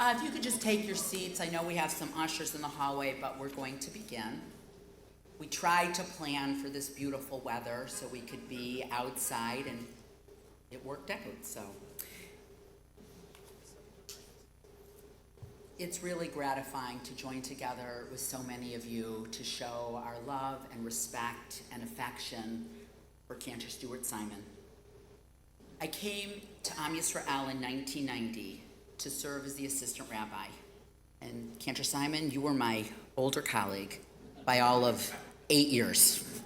If you could just take your seats. I know we have some ushers in the hallway, but we're going to begin. We tried to plan for this beautiful weather so we could be outside, and it worked out, so. It's really gratifying to join together with so many of you to show our love and respect and affection for Cantor Stewart Simon. I came to Am Yisrael in 1990 to serve as the assistant rabbi. And Cantor Simon, you were my older colleague by all of 8 years.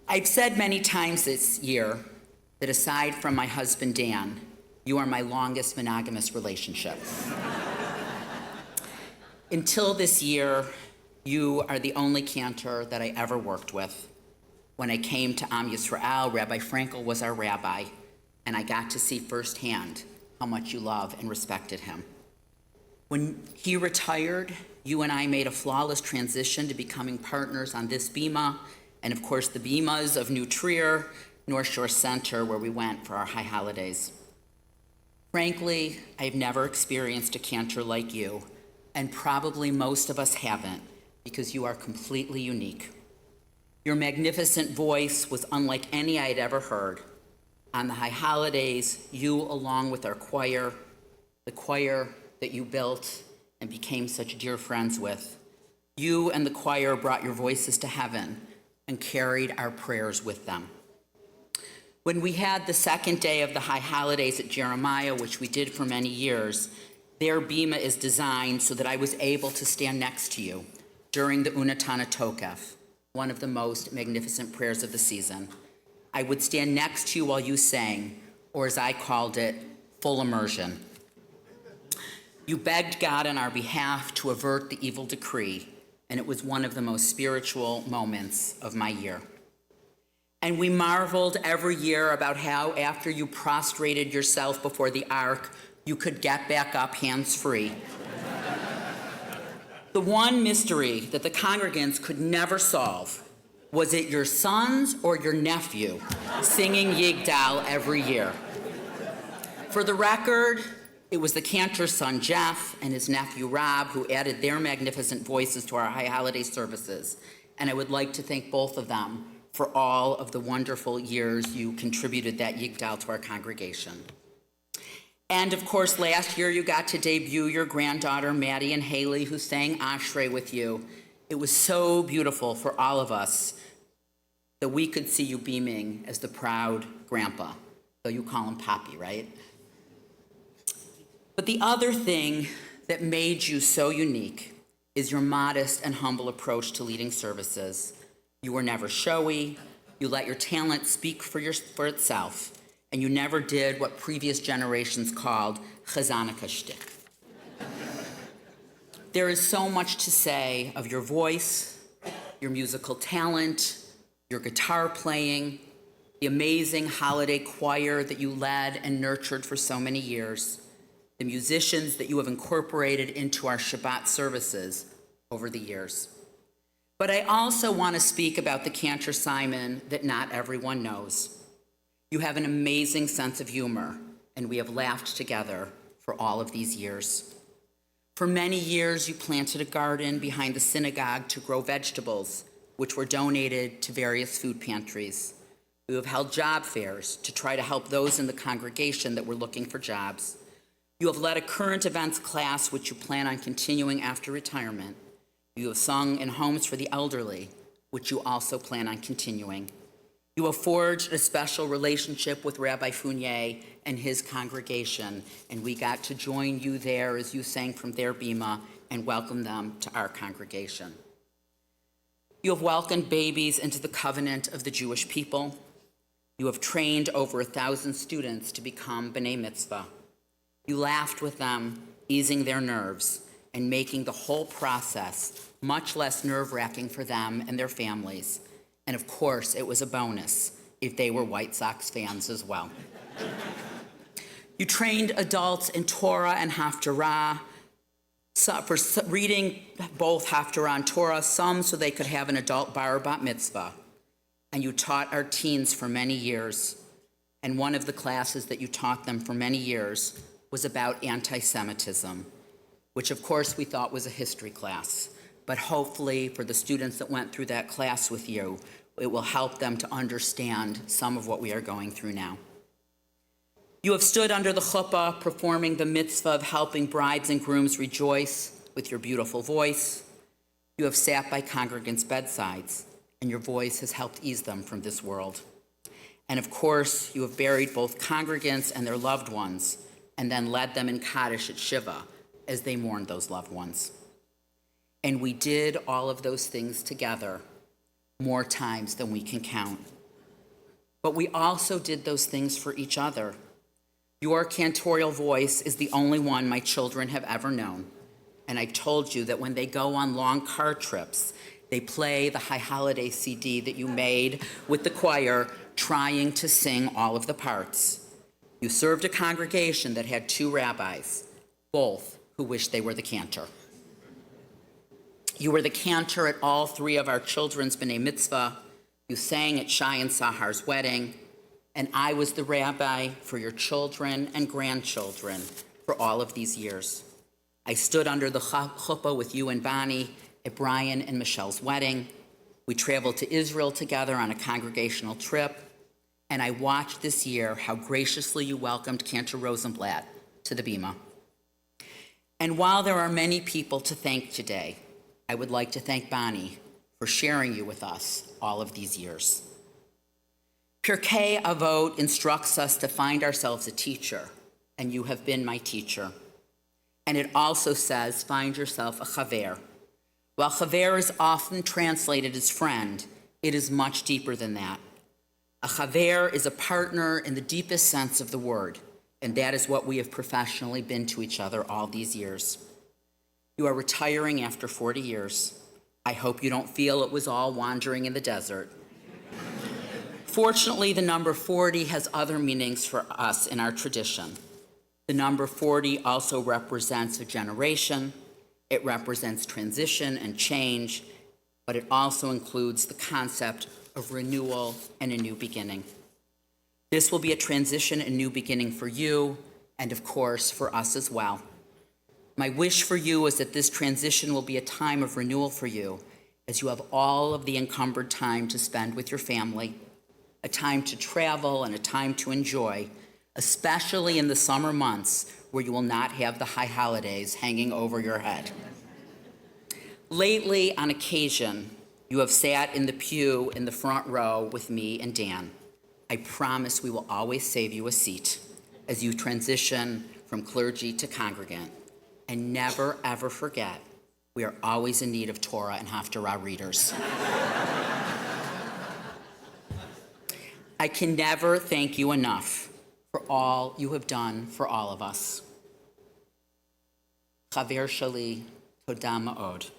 I've said many times this year that aside from my husband Dan, you are my longest monogamous relationship. Until this year, you are the only Cantor that I ever worked with. When I came to Am Yisrael, Rabbi Frankel was our rabbi, and I got to see firsthand how much you loved and respected him. When he retired, you and I made a flawless transition to becoming partners on this bima, and of course the bimas of New Trier, North Shore Center, where we went for our high holidays. Frankly, I've never experienced a Cantor like you, and probably most of us haven't, because you are completely unique. Your magnificent voice was unlike any I had ever heard. On the high holidays, you, along with our choir, the choir that you built and became such dear friends with, you and the choir brought your voices to heaven and carried our prayers with them. When we had the second day of the high holidays at Jeremiah, which we did for many years, their bima is designed so that I was able to stand next to you during the Unatana Tokef, one of the most magnificent prayers of the season. I would stand next to you while you sang, or as I called it, full immersion. You begged God on our behalf to avert the evil decree, and it was one of the most spiritual moments of my year. And we marveled every year about how after you prostrated yourself before the ark, you could get back up hands-free. The one mystery that the congregants could never solve was it your sons or your nephew singing Yigdal every year? For the record, it was the Cantor's son Jeff and his nephew Rob who added their magnificent voices to our high holiday services. And I would like to thank both of them for all of the wonderful years you contributed that Yigdal to our congregation. And of course, last year you got to debut your granddaughter, Maddie and Haley, who sang Ashrei with you. It was so beautiful for all of us that we could see you beaming as the proud grandpa, though you call him Poppy, right? But the other thing that made you so unique is your modest and humble approach to leading services. You were never showy, you let your talent speak for itself, and you never did what previous generations called chazanaka shtick. There is so much to say of your voice, your musical talent, your guitar playing, the amazing holiday choir that you led and nurtured for so many years, the musicians that you have incorporated into our Shabbat services over the years. But I also want to speak about the Cantor Simon that not everyone knows. You have an amazing sense of humor, and we have laughed together for all of these years. For many years, you planted a garden behind the synagogue to grow vegetables, which were donated to various food pantries. You have held job fairs to try to help those in the congregation that were looking for jobs. You have led a current events class, which you plan on continuing after retirement. You have sung in homes for the elderly, which you also plan on continuing. You have forged a special relationship with Rabbi Fournier and his congregation, and we got to join you there as you sang from their bima and welcome them to our congregation. You have welcomed babies into the covenant of the Jewish people. You have trained over 1,000 students to become B'nai Mitzvah. You laughed with them, easing their nerves and making the whole process much less nerve-wracking for them and their families. And of course, it was a bonus if they were White Sox fans as well. You trained adults in Torah and Haftarah, for reading both Haftarah and Torah, some so they could have an adult bar or bat mitzvah. And you taught our teens for many years. And one of the classes that you taught them for many years was about anti-Semitism, which of course we thought was a history class. But hopefully for the students that went through that class with you, it will help them to understand some of what we are going through now. You have stood under the chuppah performing the mitzvah of helping brides and grooms rejoice with your beautiful voice. You have sat by congregants' bedsides, and your voice has helped ease them from this world. And of course, you have buried both congregants and their loved ones, and then led them in Kaddish at Shiva as they mourned those loved ones. And we did all of those things together more times than we can count. But we also did those things for each other. Your cantorial voice is the only one my children have ever known. And I've told you that when they go on long car trips, they play the High Holiday CD that you made with the choir, trying to sing all of the parts. You served a congregation that had 2 rabbis, both who wished they were the cantor. You were the cantor at all 3 of our children's B'nai Mitzvah. You sang at Shai and Sahar's wedding. And I was the rabbi for your children and grandchildren for all of these years. I stood under the chuppah with you and Bonnie at Brian and Michelle's wedding. We traveled to Israel together on a congregational trip. And I watched this year how graciously you welcomed Cantor Rosenblatt to the Bima. And while there are many people to thank today, I would like to thank Bonnie for sharing you with us all of these years. Pirkei Avot instructs us to find ourselves a teacher, and you have been my teacher. And it also says, find yourself a chaver. While chaver is often translated as friend, it is much deeper than that. A chaver is a partner in the deepest sense of the word, and that is what we have professionally been to each other all these years. You are retiring after 40 years. I hope you don't feel it was all wandering in the desert. Fortunately, the number 40 has other meanings for us in our tradition. The number 40 also represents a generation. It represents transition and change, but it also includes the concept of renewal and a new beginning. This will be a transition and new beginning for you, and of course, for us as well. My wish for you is that this transition will be a time of renewal for you, as you have all of the encumbered time to spend with your family, a time to travel and a time to enjoy, especially in the summer months where you will not have the high holidays hanging over your head. Lately, on occasion, you have sat in the pew in the front row with me and Dan. I promise we will always save you a seat as you transition from clergy to congregant. And never, ever forget, we are always in need of Torah and Haftarah readers. I can never thank you enough for all you have done for all of us. Chaver Shali, Toda Ma'od.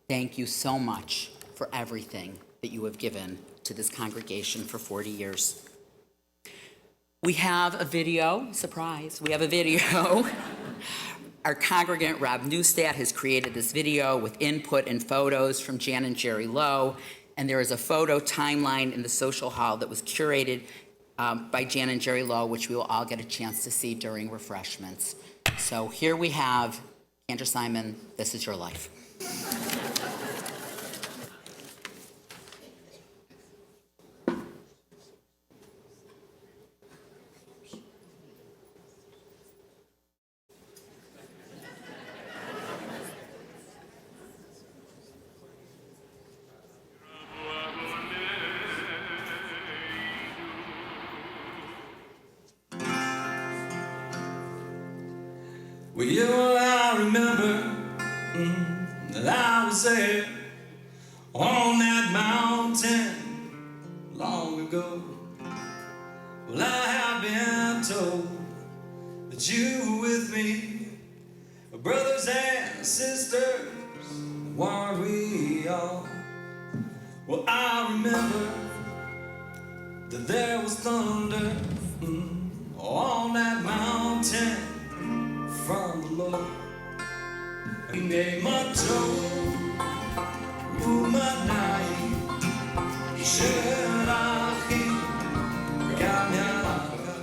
Thank you so much for everything that you have given to this congregation for 40 years. We have a video, surprise, we have a video. Our congregant, Rob Neustadt, has created this video with input and photos from Jan and Jerry Lowe, and there is a photo timeline in the social hall that was curated by Jan and Jerry Lowe, which we will all get a chance to see during refreshments. So here we have Cantor Simon, This Is Your Life. Well, I remember that I was there on that mountain long ago. Well, I have been told that you were with me, brothers and sisters, weren't we all? Well, I remember that there was thunder on that mountain from the Lord. Nemato umanai sherachi gamyalaga.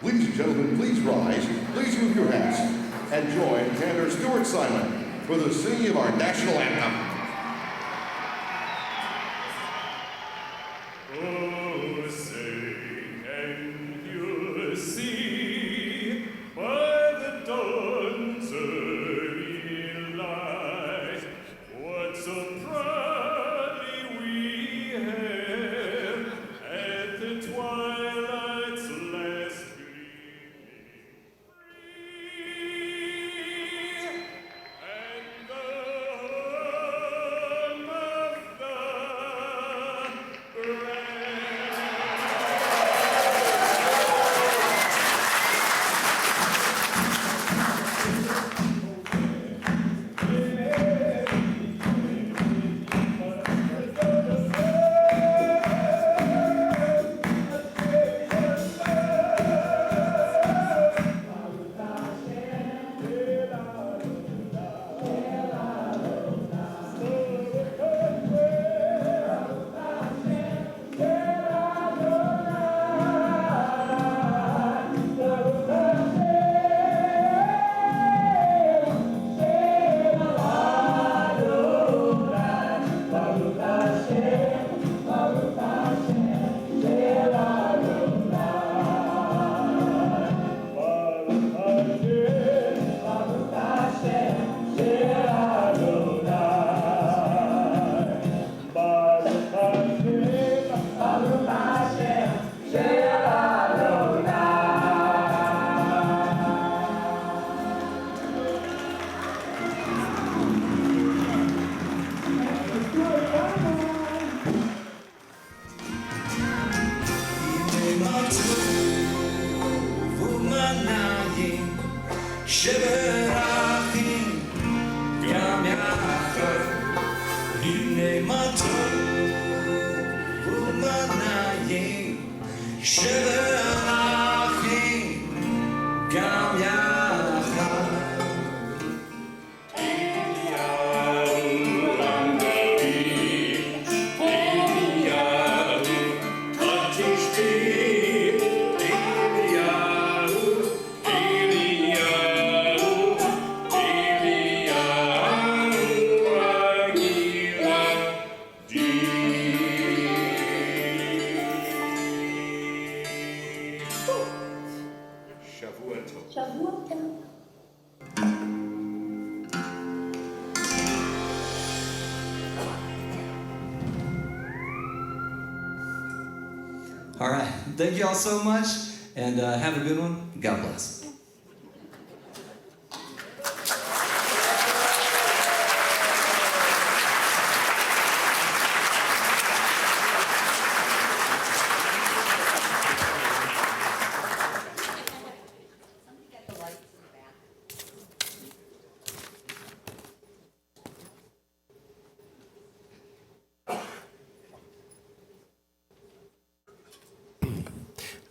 Ladies and gentlemen, please rise, please move your hats, and join Cantor Stuart Simon for the singing of our national anthem. Oh, say, can you see by the dawn's early light what so proudly we hailed at the twilight's last gleaming, free and the home of the brave. שבראחים גם יחד הנה מה טוב ומה נעים שבראחים גם יחד אליהו רמדלי אליהו את אשתי All right. Thank you all so much, and have a good one. God bless.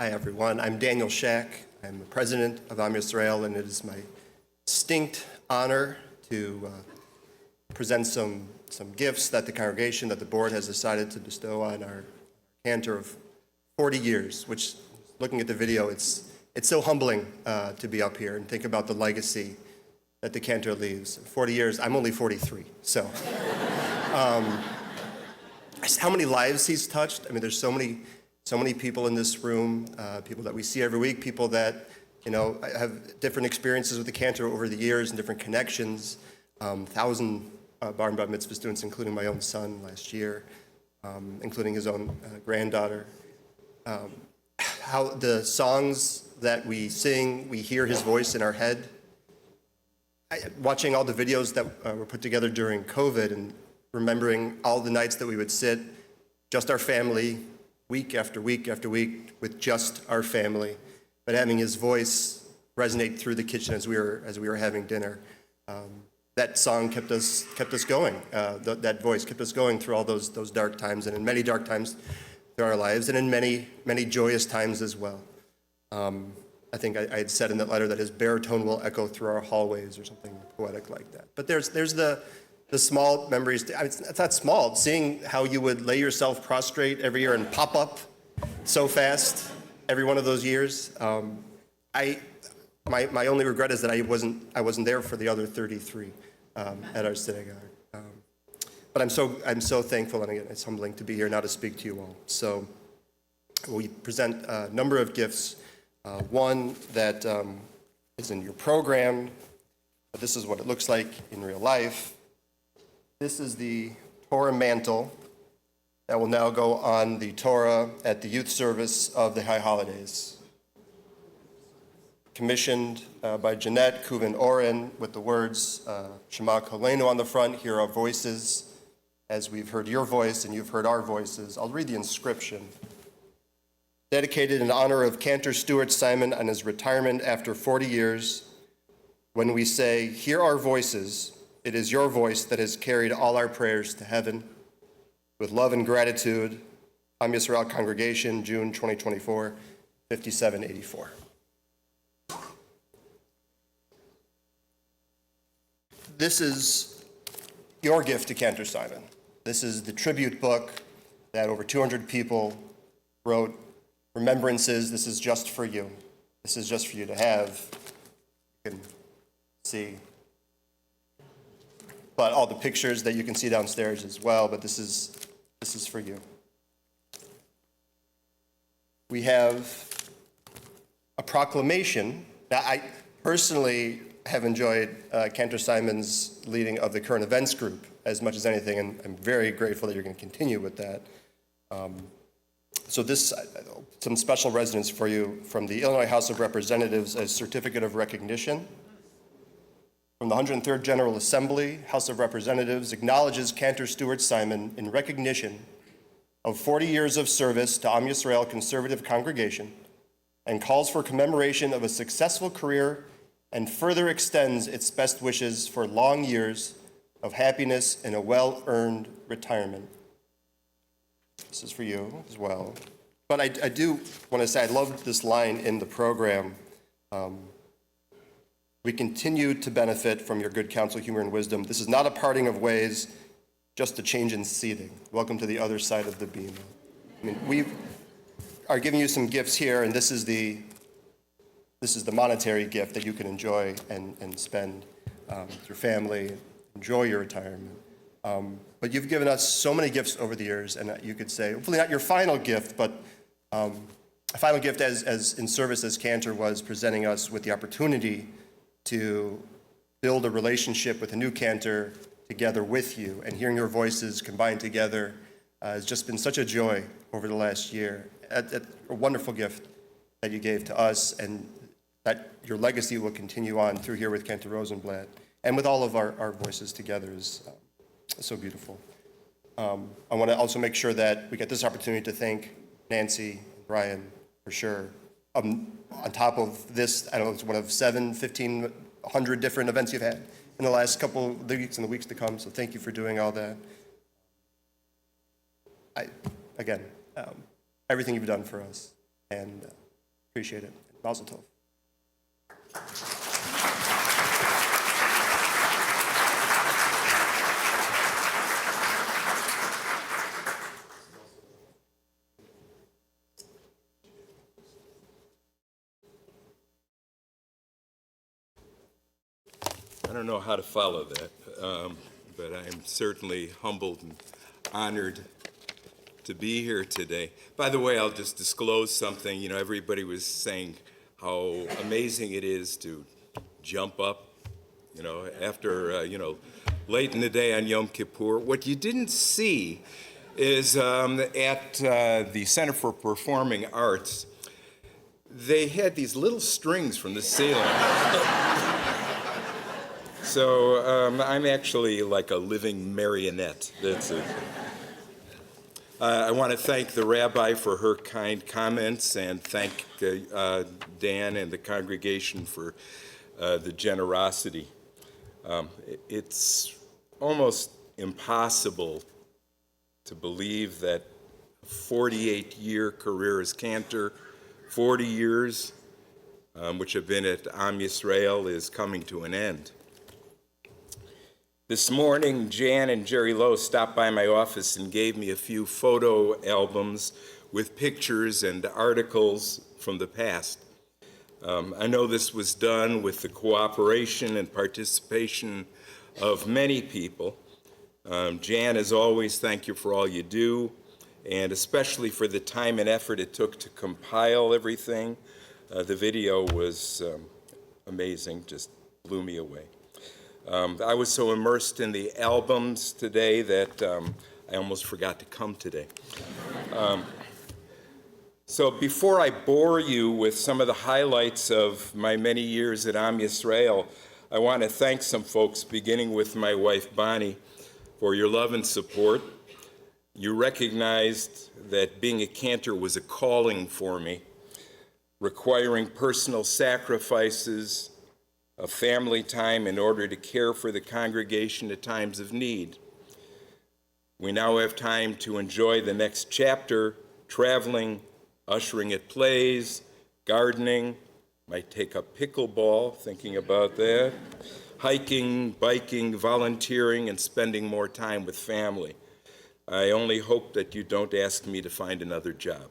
Hi, everyone. I'm Daniel Shack. I'm the president of Am Yisrael, and it is my distinct honor to present some gifts that the congregation, that the board has decided to bestow on our Cantor of 40 years, which, looking at the video, it's so humbling to be up here and think about the legacy that the Cantor leaves. 40 years, I'm only 43, so. How many lives he's touched? I mean, there's so many people in this room, people that we see every week, people that, have different experiences with the Cantor over the years and different connections. 1,000 bar and bat mitzvah students, including my own son last year, including his own granddaughter. How the songs that we sing, we hear his voice in our head. Watching all the videos that were put together during COVID and remembering all the nights that we would sit, just our family, week after week after week, with just our family, but having his voice resonate through the kitchen as we were having dinner. That song kept us going. That voice kept us going through all those dark times, and in many dark times through our lives, and in many joyous times as well. I think I had said in that letter that his baritone will echo through our hallways, or something poetic like that. But there's the small memories. I mean, it's not small. Seeing how you would lay yourself prostrate every year and pop up so fast every one of those years. My only regret is that I wasn't there for the other 33 at our synagogue. But I'm so thankful, and again, it's humbling to be here now to speak to you all. So we present a number of gifts. One that is in your program, but this is what it looks like in real life. This is the Torah mantle that will now go on the Torah at the youth service of the High Holidays. Commissioned by Jeanette Kuvin-Oren with the words, Shema Kolenu on the front, hear our voices, as we've heard your voice and you've heard our voices. I'll read the inscription. Dedicated in honor of Cantor Stuart Simon on his retirement after 40 years, when we say, hear our voices, it is your voice that has carried all our prayers to heaven. With love and gratitude, Am Yisrael Congregation, June 2024, 5784. This is your gift to Cantor Simon. This is the tribute book that over 200 people wrote remembrances. This is just for you. This is just for you to have. You can see. But all the pictures that you can see downstairs as well, but this is for you. We have a proclamation. Now, I personally have enjoyed Cantor Simon's leading of the current events group as much as anything, and I'm very grateful that you're going to continue with that. So this, some special resonance for you from the Illinois House of Representatives as certificate of recognition. From the 103rd General Assembly, House of Representatives acknowledges Cantor Stuart Simon in recognition of 40 years of service to Am Yisrael Conservative Congregation and calls for commemoration of a successful career and further extends its best wishes for long years of happiness and a well-earned retirement. This is for you as well. But I do want to say I love this line in the program. We continue to benefit from your good counsel, humor, and wisdom. This is not a parting of ways, just a change in seating. Welcome to the other side of the beam. I mean, we are giving you some gifts here, and this is the monetary gift that you can enjoy and spend with your family, enjoy your retirement. But you've given us so many gifts over the years, and you could say, hopefully not your final gift, but a final gift as in service as Cantor was presenting us with the opportunity to build a relationship with a new Cantor together with you, and hearing your voices combined together It's just been such a joy over the last year. A wonderful gift that you gave to us, and that your legacy will continue on through here with Cantor Rosenblatt and with all of our voices together is so beautiful. I want to also make sure that we get this opportunity to thank Nancy and Brian for sure. On top of this, I don't know, it's one of 1,500 different events you've had in the last couple of weeks and the weeks to come, so thank you for doing all that. Again, everything you've done for us, and appreciate it. Mazel tov. I don't know how to follow that, but I'm certainly humbled and honored to be here today. By the way, I'll just disclose something. You know, everybody was saying how amazing it is to jump up, you know, after, late in the day on Yom Kippur. What you didn't see is at the Center for Performing Arts, they had these little strings from the ceiling. So I'm actually like a living marionette. That's it. I want to thank the rabbi for her kind comments and thank Dan and the congregation for the generosity. It's almost impossible to believe that a 48-year career as Cantor, 40 years, which have been at Am Yisrael, is coming to an end. This morning, Jan and Jerry Lowe stopped by my office and gave me a few photo albums with pictures and articles from the past. I know this was done with the cooperation and participation of many people. Jan, as always, thank you for all you do, and especially for the time and effort it took to compile everything. The video was amazing, just blew me away. I was so immersed in the albums today that I almost forgot to come today. So before I bore you with some of the highlights of my many years at Am Yisrael, I want to thank some folks, beginning with my wife Bonnie, for your love and support. You recognized that being a cantor was a calling for me, requiring personal sacrifices of family time in order to care for the congregation at times of need. We now have time to enjoy the next chapter, traveling, ushering at plays, gardening, might take up pickleball, thinking about that, hiking, biking, volunteering, and spending more time with family. I only hope that you don't ask me to find another job.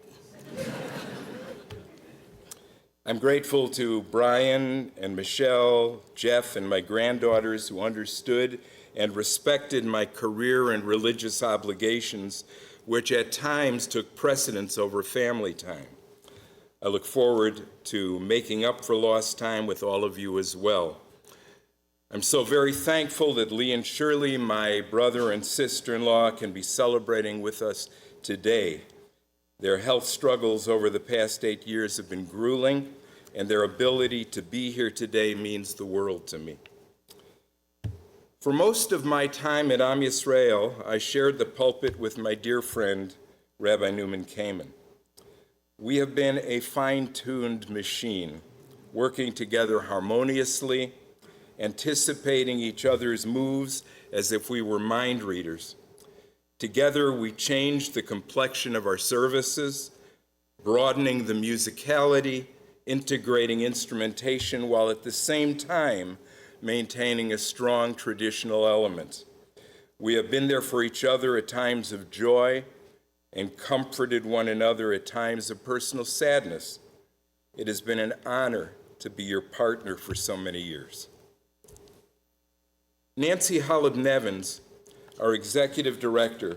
I'm grateful to Brian and Michelle, Jeff, and my granddaughters who understood and respected my career and religious obligations, which at times took precedence over family time. I look forward to making up for lost time with all of you as well. I'm so very thankful that Lee and Shirley, my brother and sister-in-law, can be celebrating with us today. Their health struggles over the past 8 years have been grueling, and their ability to be here today means the world to me. For most of my time at Am Yisrael, I shared the pulpit with my dear friend, Rabbi Newman Kamen. We have been a fine-tuned machine, working together harmoniously, anticipating each other's moves as if we were mind readers. Together, we changed the complexion of our services, broadening the musicality, integrating instrumentation, while at the same time maintaining a strong traditional element. We have been there for each other at times of joy and comforted one another at times of personal sadness. It has been an honor to be your partner for so many years. Nancy Holub-Nevins, our executive director,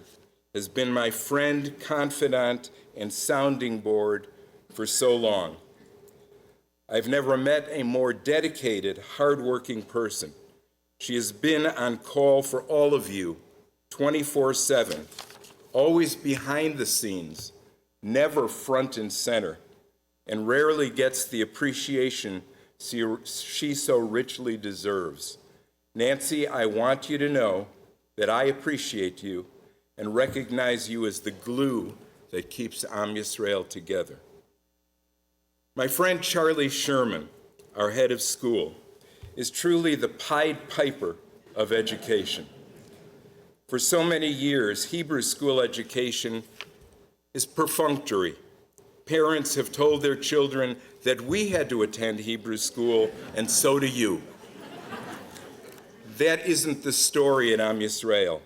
has been my friend, confidant, and sounding board for so long. I've never met a more dedicated, hardworking person. She has been on call for all of you 24/7, always behind the scenes, never front and center, and rarely gets the appreciation she so richly deserves. Nancy, I want you to know that I appreciate you and recognize you as the glue that keeps Am Yisrael together. My friend Charlie Sherman, our head of school, is truly the Pied Piper of education. For so many years, Hebrew school education is perfunctory. Parents have told their children that we had to attend Hebrew school, and so do you. That isn't the story at Am Yisrael.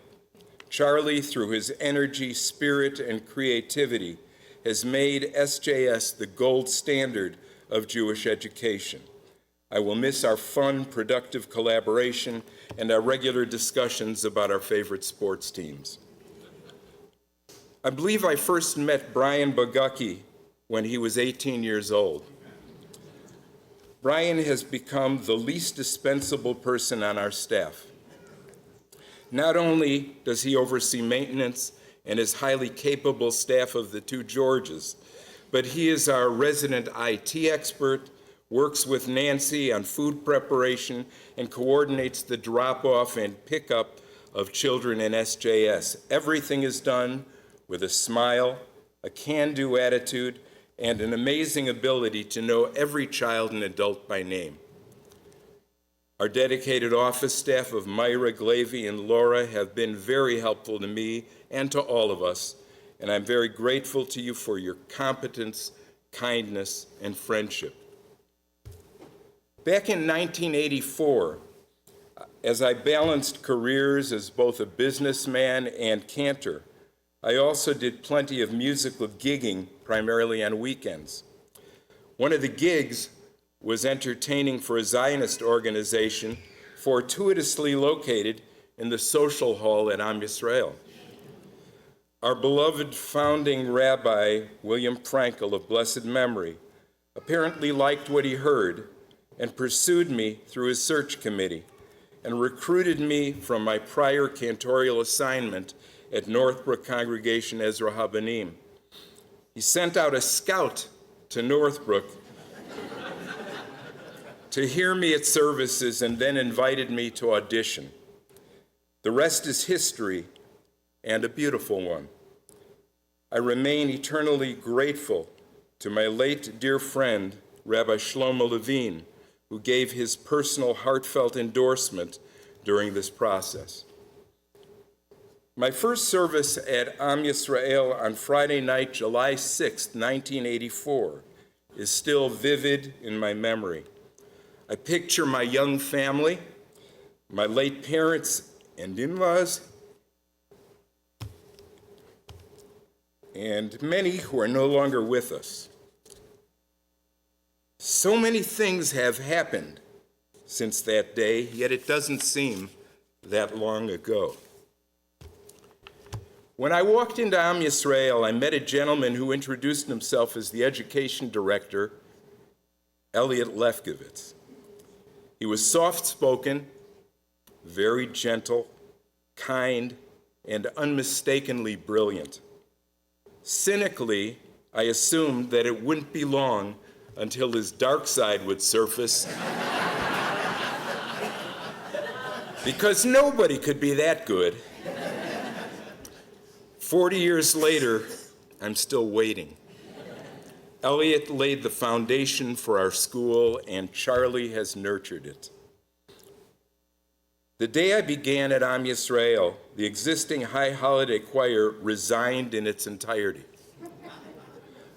Charlie, through his energy, spirit, and creativity, has made SJS the gold standard of Jewish education. I will miss our fun, productive collaboration and our regular discussions about our favorite sports teams. I believe I first met Brian Bogucki when he was 18 years old. Brian has become the least dispensable person on our staff. Not only does he oversee maintenance and his highly capable staff of the two Georges, but he is our resident IT expert, works with Nancy on food preparation, and coordinates the drop-off and pickup of children in SJS. Everything is done with a smile, a can-do attitude, and an amazing ability to know every child and adult by name. Our dedicated office staff of Myra, Glavy, and Laura have been very helpful to me and to all of us, and I'm very grateful to you for your competence, kindness, and friendship. Back in 1984, as I balanced careers as both a businessman and cantor, I also did plenty of musical gigging, primarily on weekends. One of the gigs was entertaining for a Zionist organization fortuitously located in the social hall at Am Yisrael. Our beloved founding rabbi, William Frankel of blessed memory, apparently liked what he heard and pursued me through his search committee and recruited me from my prior cantorial assignment at Northbrook Congregation Ezra Habanim. He sent out a scout to Northbrook to hear me at services and then invited me to audition. The rest is history, and a beautiful one. I remain eternally grateful to my late dear friend, Rabbi Shlomo Levine, who gave his personal heartfelt endorsement during this process. My first service at Am Yisrael on Friday night, July 6, 1984, is still vivid in my memory. I picture my young family, my late parents and in-laws, and many who are no longer with us. So many things have happened since that day, yet it doesn't seem that long ago. When I walked into Am Yisrael, I met a gentleman who introduced himself as the education director, Elliot Lefkowitz. He was soft-spoken, very gentle, kind, and unmistakably brilliant. Cynically, I assumed that it wouldn't be long until his dark side would surface, because nobody could be that good. 40 years later, I'm still waiting. Elliot laid the foundation for our school, and Charlie has nurtured it. The day I began at Am Yisrael, the existing High Holiday Choir resigned in its entirety.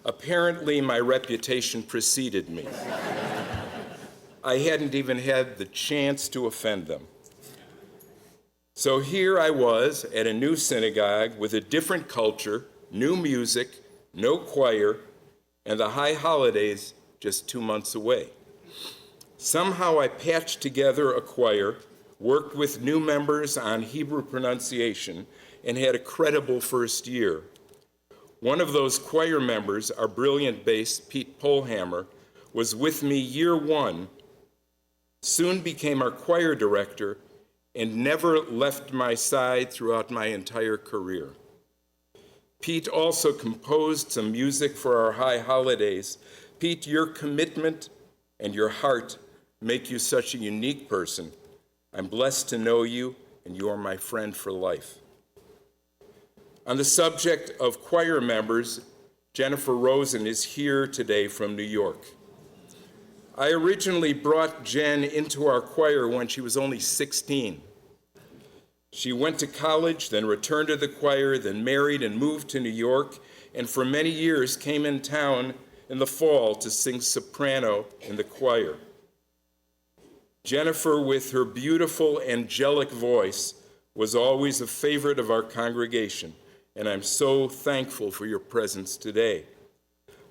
Apparently, my reputation preceded me. I hadn't even had the chance to offend them. So here I was at a new synagogue with a different culture, new music, no choir, and the high holidays just 2 months away. Somehow I patched together a choir, worked with new members on Hebrew pronunciation, and had a credible first year. One of those choir members, our brilliant bass, Pete Polhammer, was with me year one, soon became our choir director, and never left my side throughout my entire career. Pete also composed some music for our high holidays. Pete, your commitment and your heart make you such a unique person. I'm blessed to know you, and you are my friend for life. On the subject of choir members, Jennifer Rosen is here today from New York. I originally brought Jen into our choir when she was only 16. She went to college, then returned to the choir, then married and moved to New York, and for many years came in town in the fall to sing soprano in the choir. Jennifer, with her beautiful angelic voice, was always a favorite of our congregation, and I'm so thankful for your presence today.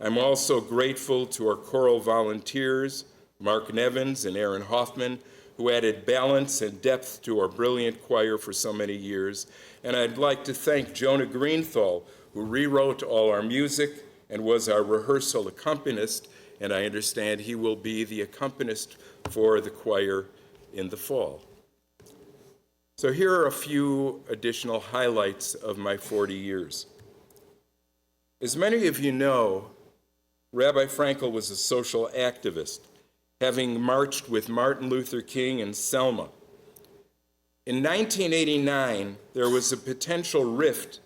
I'm also grateful to our choral volunteers, Mark Nevins and Aaron Hoffman, who added balance and depth to our brilliant choir for so many years. And I'd like to thank Jonah Greenthal, who rewrote all our music and was our rehearsal accompanist, and I understand he will be the accompanist for the choir in the fall. So here are a few additional highlights of my 40 years. As many of you know, Rabbi Frankel was a social activist, having marched with Martin Luther King and Selma. In 1989, there was a potential rift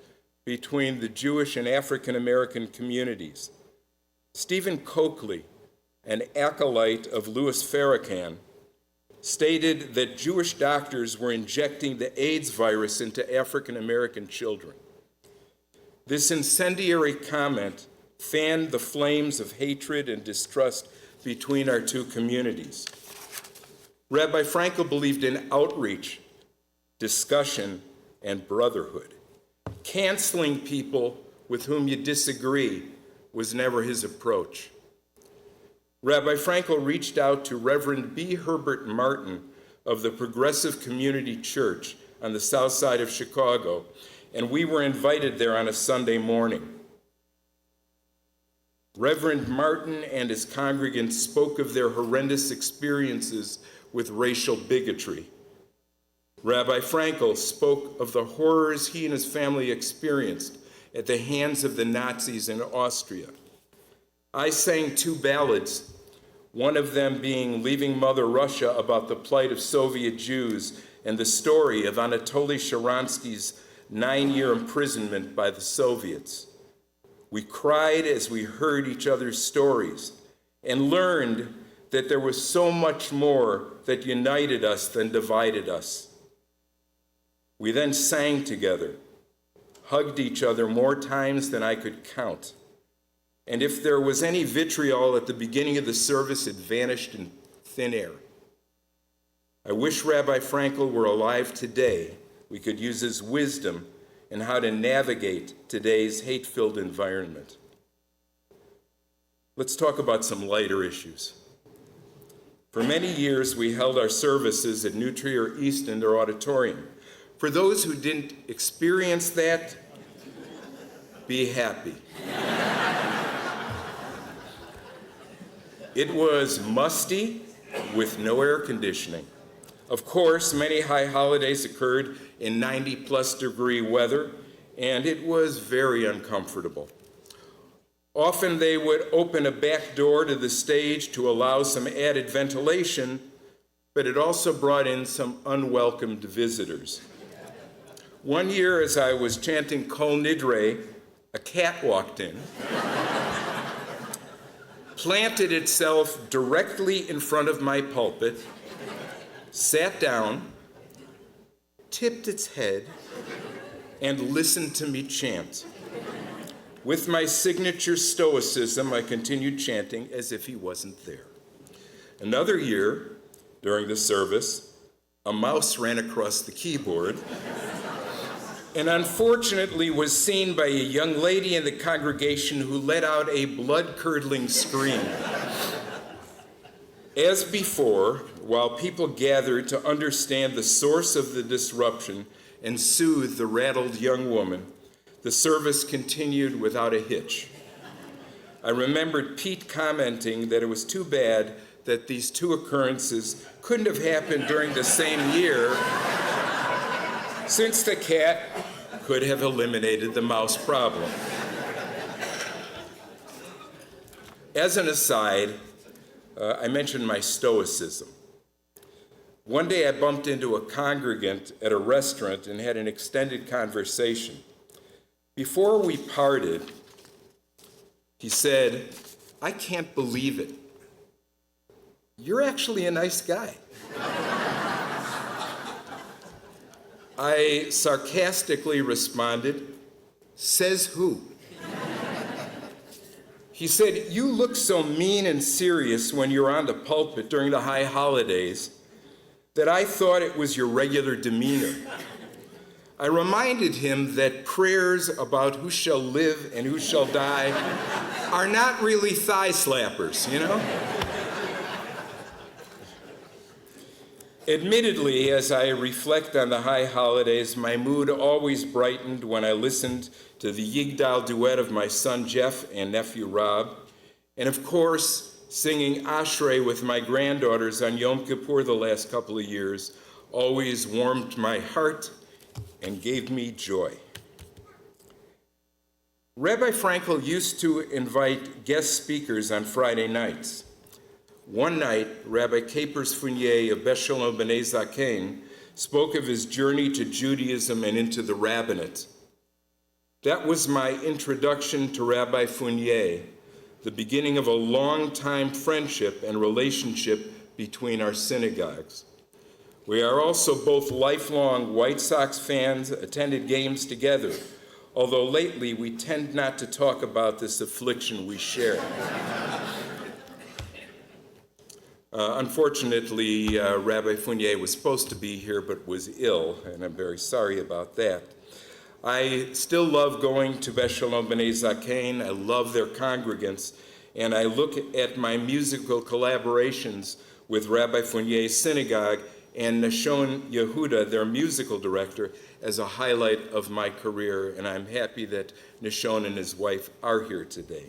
between the Jewish and African American communities. Stephen Coakley, an acolyte of Louis Farrakhan, stated that Jewish doctors were injecting the AIDS virus into African American children. This incendiary comment fanned the flames of hatred and distrust between our two communities. Rabbi Frankel believed in outreach, discussion, and brotherhood. Canceling people with whom you disagree was never his approach. Rabbi Frankel reached out to Reverend B. Herbert Martin of the Progressive Community Church on the south side of Chicago, and we were invited there on a Sunday morning. Reverend Martin and his congregants spoke of their horrendous experiences with racial bigotry. Rabbi Frankel spoke of the horrors he and his family experienced at the hands of the Nazis in Austria. I sang two ballads, one of them being Leaving Mother Russia, about the plight of Soviet Jews and the story of Anatoly Sharansky's 9-year imprisonment by the Soviets. We cried as we heard each other's stories and learned that there was so much more that united us than divided us. We then sang together, hugged each other more times than I could count. And if there was any vitriol at the beginning of the service, it vanished in thin air. I wish Rabbi Frankel were alive today. We could use his wisdom in how to navigate today's hate-filled environment. Let's talk about some lighter issues. For many years, we held our services at New Trier East in their auditorium. For those who didn't experience that, be happy. It was musty with no air conditioning. Of course, many high holidays occurred in 90-plus degree weather, and it was very uncomfortable. Often they would open a back door to the stage to allow some added ventilation, but it also brought in some unwelcomed visitors. One year, as I was chanting Kol Nidre, a cat walked in, planted itself directly in front of my pulpit, sat down, tipped its head, and listened to me chant. With my signature stoicism, I continued chanting as if he wasn't there. Another year, during the service, a mouse ran across the keyboard and unfortunately was seen by a young lady in the congregation who let out a blood-curdling scream. As before, while people gathered to understand the source of the disruption and soothe the rattled young woman, the service continued without a hitch. I remembered Pete commenting that it was too bad that these two occurrences couldn't have happened during the same year, since the cat could have eliminated the mouse problem. As an aside, I mentioned my stoicism. One day I bumped into a congregant at a restaurant and had an extended conversation. Before we parted, he said, "I can't believe it. You're actually a nice guy." I sarcastically responded, "Says who?" He said, "You look so mean and serious when you're on the pulpit during the high holidays that I thought it was your regular demeanor." I reminded him that prayers about who shall live and who shall die are not really thigh slappers, you know? Admittedly, as I reflect on the high holidays, my mood always brightened when I listened to the Yigdal duet of my son Jeff and nephew Rob, and of course, singing Ashrei with my granddaughters on Yom Kippur the last couple of years always warmed my heart and gave me joy. Rabbi Frankel used to invite guest speakers on Friday nights. One night, Rabbi Capers Fournier of Beth Shalom B'nai Zaken spoke of his journey to Judaism and into the rabbinate. That was my introduction to Rabbi Fournier, the beginning of a long-time friendship and relationship between our synagogues. We are also both lifelong White Sox fans, attended games together, although lately we tend not to talk about this affliction we share. Unfortunately, Rabbi Fournier was supposed to be here but was ill, and I'm very sorry about that. I still love going to Beth Shalom B'nai Zaken. I love their congregants, and I look at my musical collaborations with Rabbi Fournier's synagogue and Nashon Yehuda, their musical director, as a highlight of my career, and I'm happy that Nashon and his wife are here today.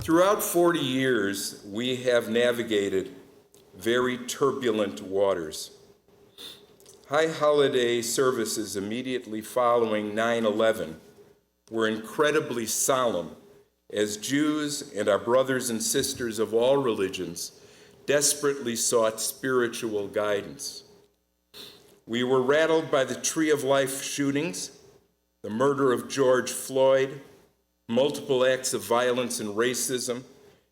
Throughout 40 years, we have navigated very turbulent waters. High holiday services immediately following 9/11 were incredibly solemn as Jews and our brothers and sisters of all religions desperately sought spiritual guidance. We were rattled by the Tree of Life shootings, the murder of George Floyd, multiple acts of violence and racism,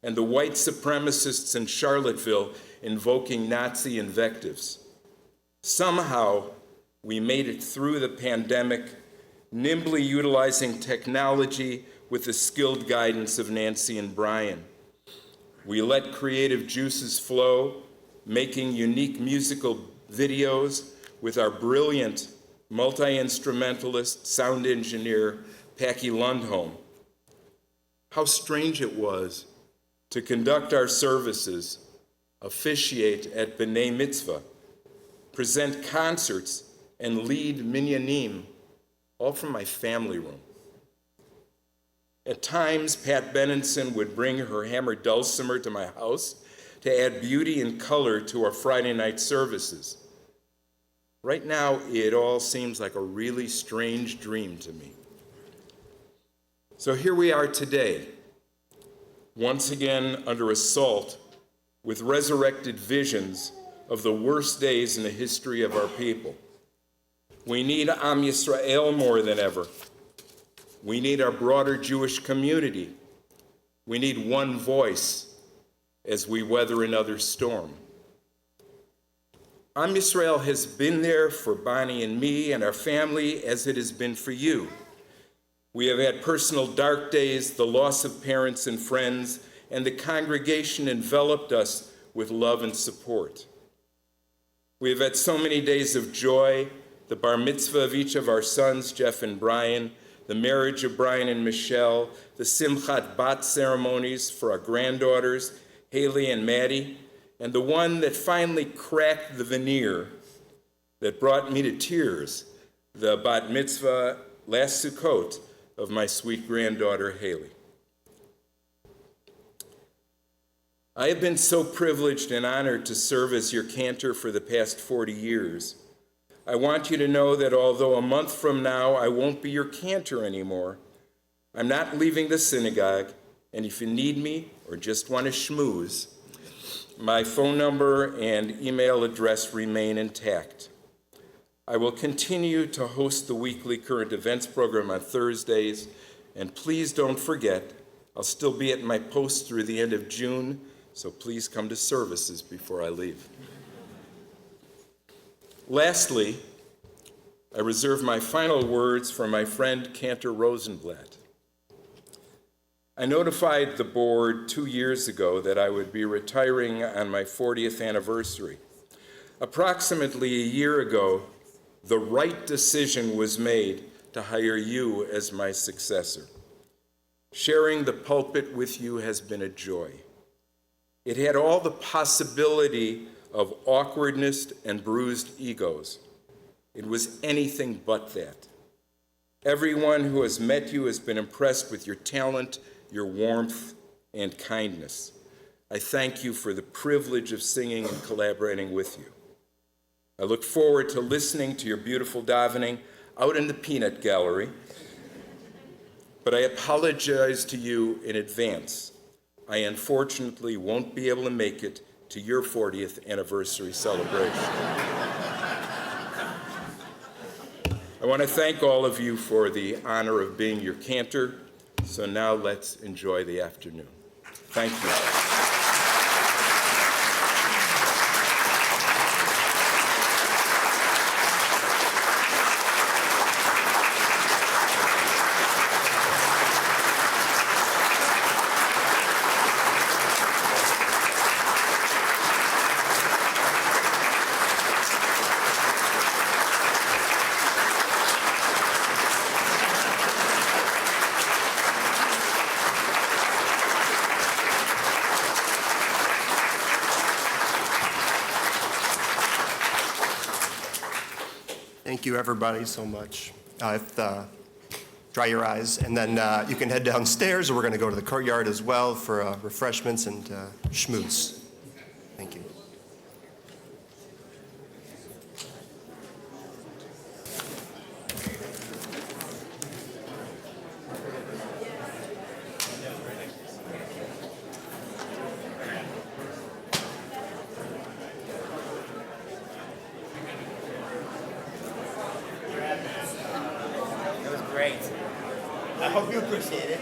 and the white supremacists in Charlottesville invoking Nazi invectives. Somehow, we made it through the pandemic, nimbly utilizing technology with the skilled guidance of Nancy and Brian. We let creative juices flow, making unique musical videos with our brilliant multi-instrumentalist sound engineer, Packy Lundholm. How strange it was to conduct our services, officiate at B'nai Mitzvah, present concerts, and lead minyanim, all from my family room. At times, Pat Benenson would bring her hammered dulcimer to my house to add beauty and color to our Friday night services. Right now, it all seems like a really strange dream to me. So here we are today, once again under assault with resurrected visions of the worst days in the history of our people. We need Am Yisrael more than ever. We need our broader Jewish community. We need one voice as we weather another storm. Am Yisrael has been there for Bonnie and me and our family as it has been for you. We have had personal dark days, the loss of parents and friends, and the congregation enveloped us with love and support. We have had so many days of joy, the bar mitzvah of each of our sons, Jeff and Brian, the marriage of Brian and Michelle, the Simchat Bat ceremonies for our granddaughters, Haley and Maddie, and the one that finally cracked the veneer that brought me to tears, the bat mitzvah last Sukkot of my sweet granddaughter, Haley. I have been so privileged and honored to serve as your cantor for the past 40 years. I want you to know that although a month from now I won't be your cantor anymore, I'm not leaving the synagogue, and if you need me or just want to schmooze, my phone number and email address remain intact. I will continue to host the weekly current events program on Thursdays, and please don't forget, I'll still be at my post through the end of June, so please come to services before I leave. Lastly, I reserve my final words for my friend Cantor Rosenblatt. I notified the board 2 years ago that I would be retiring on my 40th anniversary. Approximately a year ago, the right decision was made to hire you as my successor. Sharing the pulpit with you has been a joy. It had all the possibility of awkwardness and bruised egos. It was anything but that. Everyone who has met you has been impressed with your talent, your warmth, and kindness. I thank you for the privilege of singing and collaborating with you. I look forward to listening to your beautiful davening out in the peanut gallery, but I apologize to you in advance. I unfortunately won't be able to make it to your 40th anniversary celebration. I want to thank all of you for the honor of being your cantor. So now let's enjoy the afternoon. Thank you. Thank you, everybody, so much. Dry your eyes, and then you can head downstairs, or we're going to go to the courtyard as well for refreshments and schmooze. Thank you. Great. I hope you appreciate it.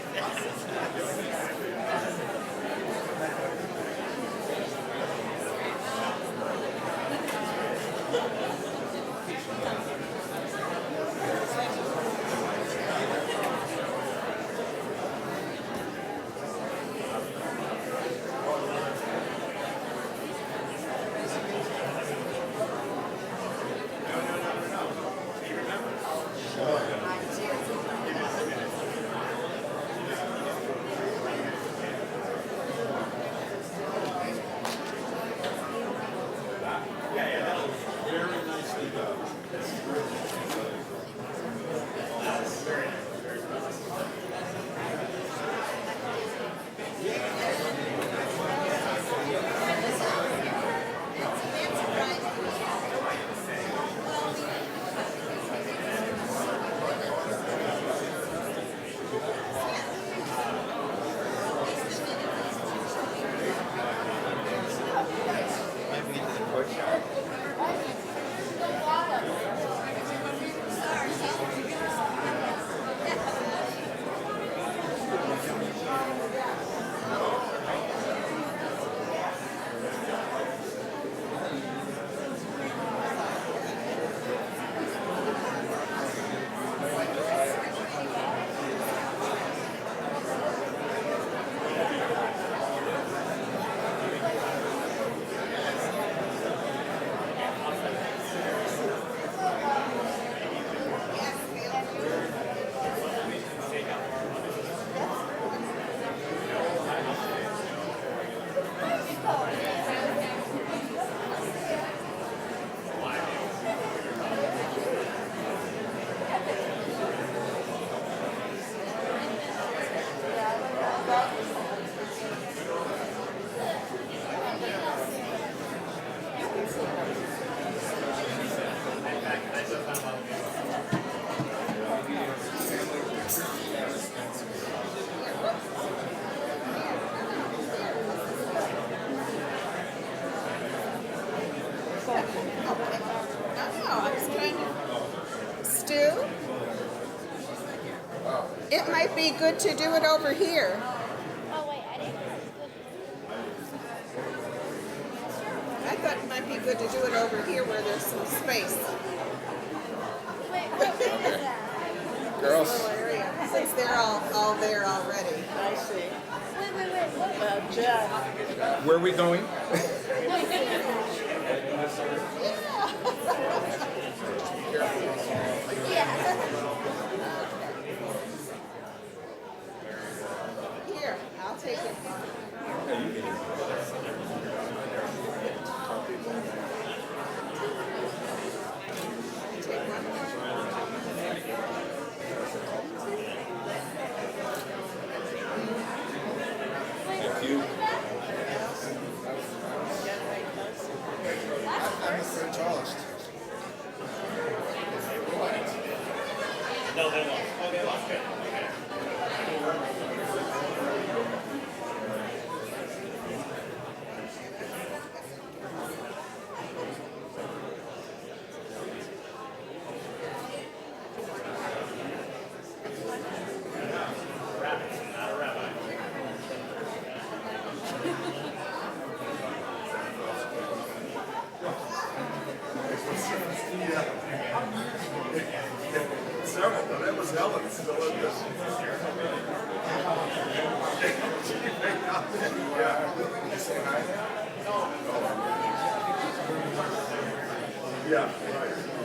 be good to do it over here. Oh wait, I didn't. I thought it might be good to do it over here where there's some space. Wait, what is that? Girls, Little area, since they're all there already. I see. Wait. What? Jeff. where are we going? Yeah. Here, I'll take it. Take one more. Thank you. I'm the third tallest. No, they lost. Oh, they lost. Good. Okay. Several, but that was Helen. Still in this. Yeah. Yeah, right.